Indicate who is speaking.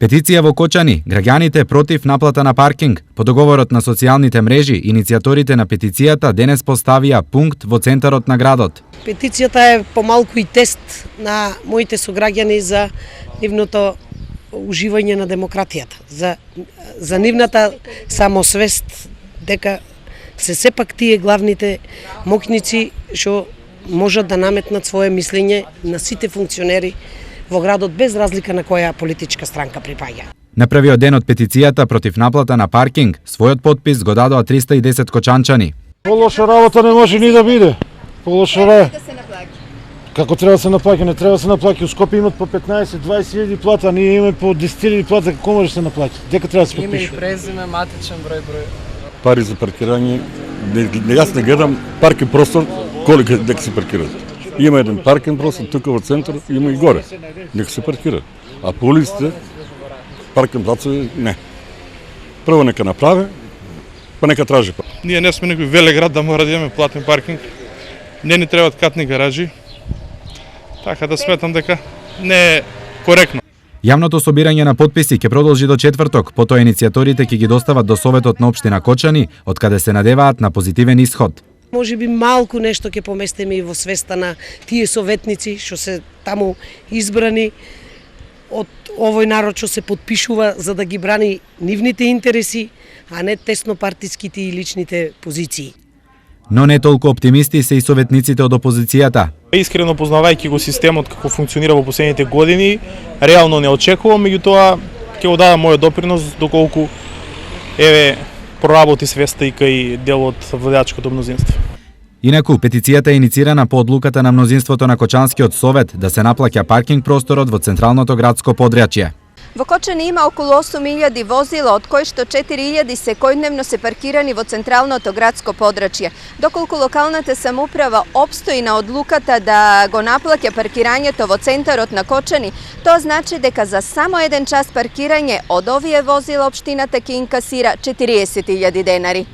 Speaker 1: Петиција во Кочани, граѓаните против наплата на паркинг. По договорот на социјалните мрежи, иницијаторите на петицијата денес поставија пункт во центарот на градот.
Speaker 2: Петицијата е помалку и тест на моите сограѓани за нивното уживање на демократијата, за нивната самосвест дека се сепак тие главните моќници што можат да наметнат свое мислење на сите функционери во градот без разлика на која политичка странка припаѓа.
Speaker 1: На првиот ден од петицијата против наплата на паркинг, својот подпис го дадоа 310 кочанчани.
Speaker 3: Полоша работа не може ни да биде. Полоша работа. Како треба да се наплаќа? Не треба да се наплаќа. У Скопје имат по 15-20 илјади плата, ние имаме по 10 илјади плата, како може да се наплаќа? Дека треба да се подпише?
Speaker 4: Име и презиме, матичен број.
Speaker 5: Пари за паркирање, јас не гледам паркинг простор колку дека се паркираат. Има еден паркинг простор тука во центарот, има и горе. Нека се паркира. А по улиците паркинг плацови не. Прво нека направи, па нека тражи.
Speaker 6: Ние не сме некој велеград да мора да имаме платен паркинг. Не ни требаат катни гаражи. Така да сметам дека не е коректно.
Speaker 1: Јавното собирање на подписи ќе продолжи до четврток, потоа иницијаторите ќе ги достават до Советот на општина Кочани, од каде се надеваат на позитивен исход.
Speaker 2: Може би малку нешто ќе поместиме и во свеста на тие советници што се таму избрани од овој народ што се подпишува за да ги брани нивните интереси, а не тесно партиските и личните позиции.
Speaker 1: Но не толку оптимисти се и советниците од опозицијата.
Speaker 7: Искрено познавајќи го системот како функционира во последните години, реално не очекувам, меѓутоа ќе го дадам мојот допринос доколку проработи свеста и кај дел од владачкото мнозинство.
Speaker 1: Инаку, петицијата е иницирана по одлуката на мнозинството на Кочанскиот совет да се наплаќа паркинг просторот во централното градско подрачје.
Speaker 8: Во Кочани има околу 8.000 возила, од кои што 4.000 секојдневно се паркирани во централното градско подрачје. Доколку локалната самоуправа опстои на одлуката да го наплаќа паркирањето во центарот на Кочани, тоа значи дека за само еден час паркирање од овие возила општината ќе инкасира 40.000 денари.